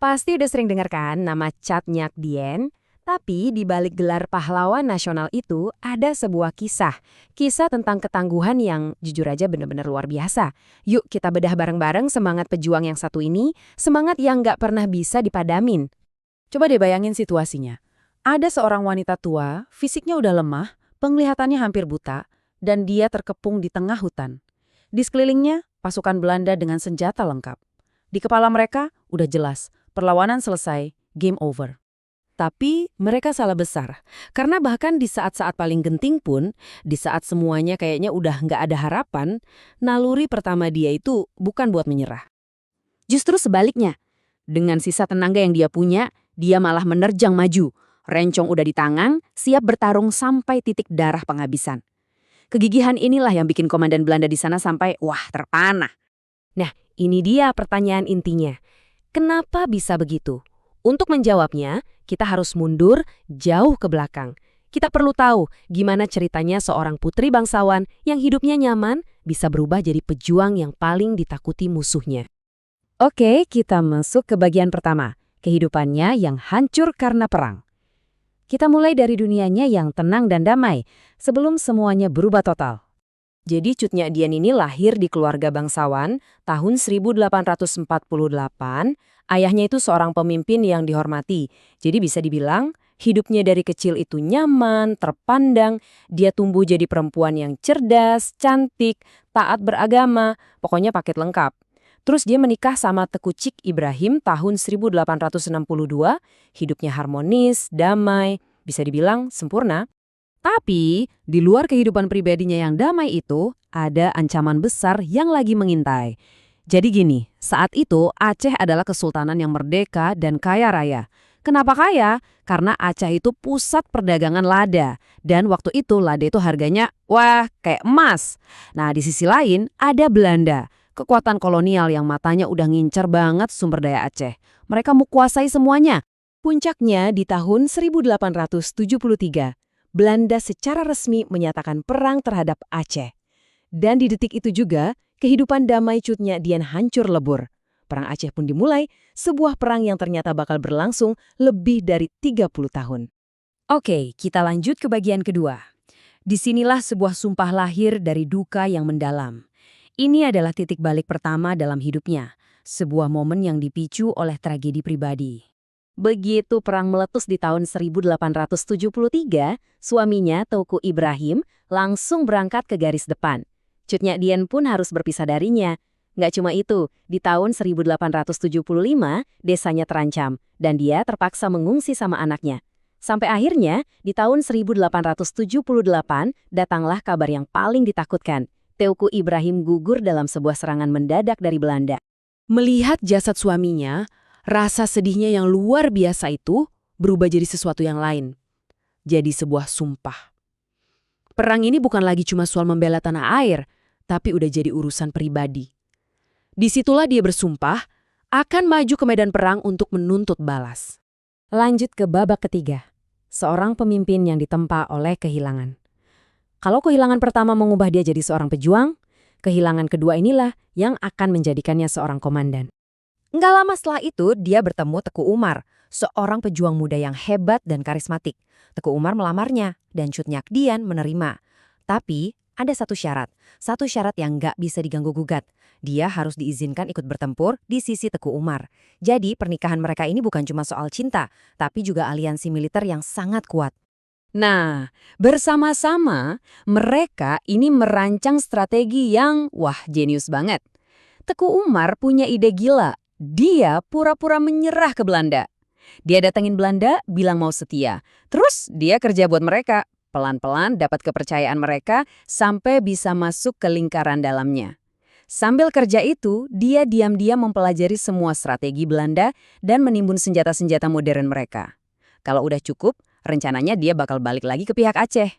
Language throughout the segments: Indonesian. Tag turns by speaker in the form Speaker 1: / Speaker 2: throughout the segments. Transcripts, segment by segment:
Speaker 1: Pasti udah sering dengar kan nama Chat Nyak Dien? Tapi di balik gelar pahlawan nasional itu ada sebuah kisah. Kisah tentang ketangguhan yang jujur aja bener-bener luar biasa. Yuk kita bedah bareng-bareng semangat pejuang yang satu ini, semangat yang nggak pernah bisa dipadamin.
Speaker 2: Coba deh bayangin situasinya. Ada seorang wanita tua, fisiknya udah lemah, penglihatannya hampir buta, dan dia terkepung di tengah hutan. Di sekelilingnya, pasukan Belanda dengan senjata lengkap. Di kepala mereka, udah jelas, perlawanan selesai, game over.
Speaker 1: Tapi mereka salah besar, karena bahkan di saat-saat paling genting pun, di saat semuanya kayaknya udah nggak ada harapan, naluri pertama dia itu bukan buat menyerah. Justru sebaliknya, dengan sisa tenaga yang dia punya, dia malah menerjang maju. Rencong udah di tangan, siap bertarung sampai titik darah penghabisan. Kegigihan inilah yang bikin komandan Belanda di sana sampai, wah, terpana. Nah, ini dia pertanyaan intinya. Kenapa bisa begitu? Untuk menjawabnya, kita harus mundur jauh ke belakang. Kita perlu tahu gimana ceritanya seorang putri bangsawan yang hidupnya nyaman bisa berubah jadi pejuang yang paling ditakuti musuhnya. Oke, kita masuk ke bagian pertama, kehidupannya yang hancur karena perang. Kita mulai dari dunianya yang tenang dan damai, sebelum semuanya berubah total. Jadi Cut Nyak Dien ini lahir di keluarga bangsawan tahun 1848. Ayahnya itu seorang pemimpin yang dihormati. Jadi bisa dibilang hidupnya dari kecil itu nyaman, terpandang. Dia tumbuh jadi perempuan yang cerdas, cantik, taat beragama, pokoknya paket lengkap. Terus dia menikah sama Teuku Cik Ibrahim tahun 1862. Hidupnya harmonis, damai, bisa dibilang sempurna. Tapi, di luar kehidupan pribadinya yang damai itu, ada ancaman besar yang lagi mengintai. Jadi gini, saat itu Aceh adalah kesultanan yang merdeka dan kaya raya. Kenapa kaya? Karena Aceh itu pusat perdagangan lada. Dan waktu itu lada itu harganya, wah, kayak emas. Nah, di sisi lain ada Belanda, kekuatan kolonial yang matanya udah ngincer banget sumber daya Aceh. Mereka mau kuasai semuanya. Puncaknya di tahun 1873. Belanda secara resmi menyatakan perang terhadap Aceh. Dan di detik itu juga, kehidupan damai Cut Nyak Dien hancur lebur. Perang Aceh pun dimulai, sebuah perang yang ternyata bakal berlangsung lebih dari 30 tahun. Oke, kita lanjut ke bagian kedua. Disinilah sebuah sumpah lahir dari duka yang mendalam. Ini adalah titik balik pertama dalam hidupnya, sebuah momen yang dipicu oleh tragedi pribadi. Begitu perang meletus di tahun 1873, suaminya Teuku Ibrahim langsung berangkat ke garis depan. Cut Nyak Dien pun harus berpisah darinya. Nggak cuma itu, di tahun 1875 desanya terancam dan dia terpaksa mengungsi sama anaknya. Sampai akhirnya, di tahun 1878 datanglah kabar yang paling ditakutkan. Teuku Ibrahim gugur dalam sebuah serangan mendadak dari Belanda. Melihat jasad suaminya, rasa sedihnya yang luar biasa itu berubah jadi sesuatu yang lain. Jadi sebuah sumpah. Perang ini bukan lagi cuma soal membela tanah air, tapi udah jadi urusan pribadi. Disitulah dia bersumpah akan maju ke medan perang untuk menuntut balas. Lanjut ke babak ketiga. Seorang pemimpin yang ditempa oleh kehilangan. Kalau kehilangan pertama mengubah dia jadi seorang pejuang, kehilangan kedua inilah yang akan menjadikannya seorang komandan. Nggak lama setelah itu, dia bertemu Teku Umar, seorang pejuang muda yang hebat dan karismatik. Teku Umar melamarnya, dan Cut Nyak Dien menerima. Tapi, ada satu syarat yang nggak bisa diganggu-gugat. Dia harus diizinkan ikut bertempur di sisi Teku Umar. Jadi, pernikahan mereka ini bukan cuma soal cinta, tapi juga aliansi militer yang sangat kuat. Nah, bersama-sama, mereka ini merancang strategi yang, wah, jenius banget. Teku Umar punya ide gila. Dia pura-pura menyerah ke Belanda. Dia datengin Belanda, bilang mau setia. Terus dia kerja buat mereka. Pelan-pelan dapat kepercayaan mereka sampai bisa masuk ke lingkaran dalamnya. Sambil kerja itu, dia diam-diam mempelajari semua strategi Belanda dan menimbun senjata-senjata modern mereka. Kalau udah cukup, rencananya dia bakal balik lagi ke pihak Aceh.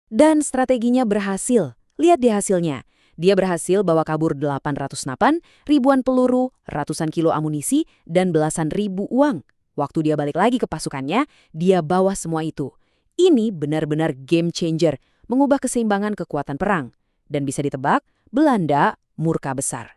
Speaker 1: Dan strateginya berhasil. Lihat di hasilnya. Dia berhasil bawa kabur 800 napan, ribuan peluru, ratusan kilo amunisi, dan belasan ribu uang. Waktu dia balik lagi ke pasukannya, dia bawa semua itu. Ini benar-benar game changer, mengubah keseimbangan kekuatan perang. Dan bisa ditebak, Belanda murka besar.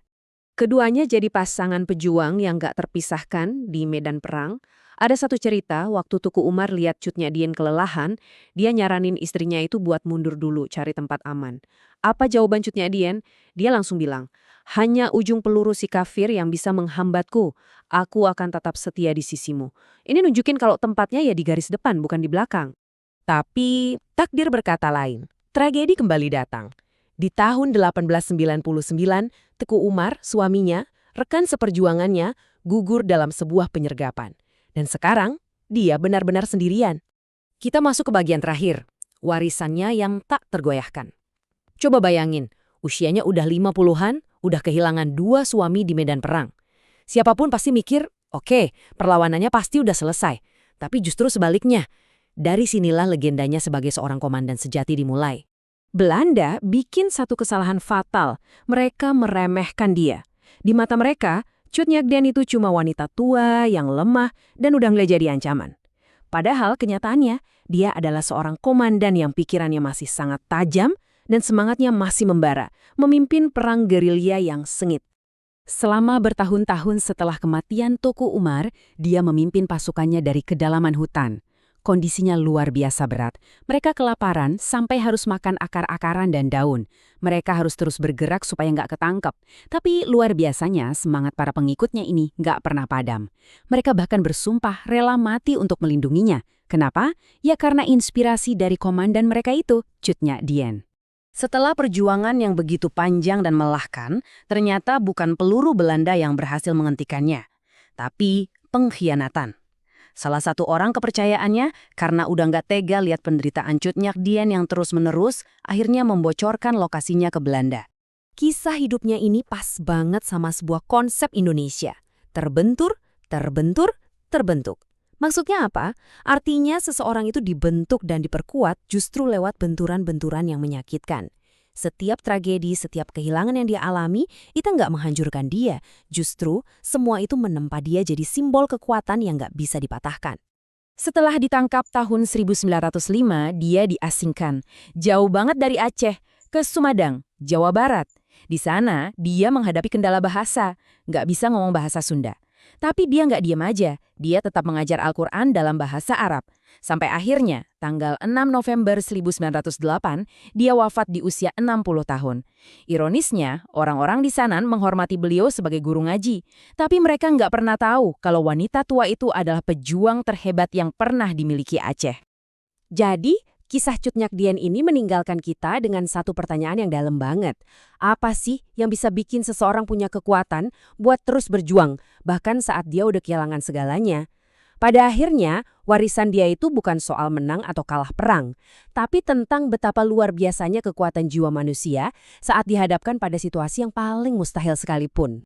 Speaker 1: Keduanya jadi pasangan pejuang yang gak terpisahkan di medan perang. Ada satu cerita, waktu Tuku Umar lihat Cut Nyadien kelelahan, dia nyaranin istrinya itu buat mundur dulu cari tempat aman. Apa jawaban Cut Nyadien? Dia langsung bilang, hanya ujung peluru si kafir yang bisa menghambatku. Aku akan tetap setia di sisimu. Ini nunjukin kalau tempatnya ya di garis depan, bukan di belakang. Tapi takdir berkata lain. Tragedi kembali datang. Di tahun 1899, Teku Umar, suaminya, rekan seperjuangannya, gugur dalam sebuah penyergapan. Dan sekarang, dia benar-benar sendirian. Kita masuk ke bagian terakhir, warisannya yang tak tergoyahkan. Coba bayangin, usianya udah 50-an, udah kehilangan 2 suami di medan perang. Siapapun pasti mikir, oke, perlawanannya pasti udah selesai. Tapi justru sebaliknya, dari sinilah legendanya sebagai seorang komandan sejati dimulai. Belanda bikin satu kesalahan fatal. Mereka meremehkan dia. Di mata mereka, Cut Nyadien itu cuma wanita tua yang lemah dan udah nggak jadi ancaman. Padahal kenyataannya, dia adalah seorang komandan yang pikirannya masih sangat tajam dan semangatnya masih membara, memimpin perang gerilya yang sengit. Selama bertahun-tahun setelah kematian Tuku Umar, dia memimpin pasukannya dari kedalaman hutan. Kondisinya luar biasa berat. Mereka kelaparan sampai harus makan akar-akaran dan daun. Mereka harus terus bergerak supaya nggak ketangkep. Tapi luar biasanya semangat para pengikutnya ini nggak pernah padam. Mereka bahkan bersumpah rela mati untuk melindunginya. Kenapa? Ya karena inspirasi dari komandan mereka itu, Cut Nyadien. Setelah perjuangan yang begitu panjang dan melelahkan, ternyata bukan peluru Belanda yang berhasil menghentikannya, tapi pengkhianatan. Salah satu orang kepercayaannya, karena udah nggak tega lihat penderitaan Cut Nyadien yang terus-menerus, akhirnya membocorkan lokasinya ke Belanda. Kisah hidupnya ini pas banget sama sebuah konsep Indonesia. Terbentur, terbentur, terbentuk. Maksudnya apa? Artinya seseorang itu dibentuk dan diperkuat justru lewat benturan-benturan yang menyakitkan. Setiap tragedi, setiap kehilangan yang dia alami, itu nggak menghancurkan dia. Justru, semua itu menempa dia jadi simbol kekuatan yang nggak bisa dipatahkan. Setelah ditangkap tahun 1905, dia diasingkan. Jauh banget dari Aceh, ke Sumedang, Jawa Barat. Di sana, dia menghadapi kendala bahasa. Nggak bisa ngomong bahasa Sunda. Tapi dia nggak diam aja, dia tetap mengajar Al-Quran dalam bahasa Arab. Sampai akhirnya, tanggal 6 November 1908, dia wafat di usia 60 tahun. Ironisnya, orang-orang di sana menghormati beliau sebagai guru ngaji. Tapi mereka nggak pernah tahu kalau wanita tua itu adalah pejuang terhebat yang pernah dimiliki Aceh. Jadi, kisah Cut Nyadien ini meninggalkan kita dengan satu pertanyaan yang dalam banget. Apa sih yang bisa bikin seseorang punya kekuatan buat terus berjuang, bahkan saat dia udah kehilangan segalanya? Pada akhirnya, warisan dia itu bukan soal menang atau kalah perang, tapi tentang betapa luar biasanya kekuatan jiwa manusia saat dihadapkan pada situasi yang paling mustahil sekalipun.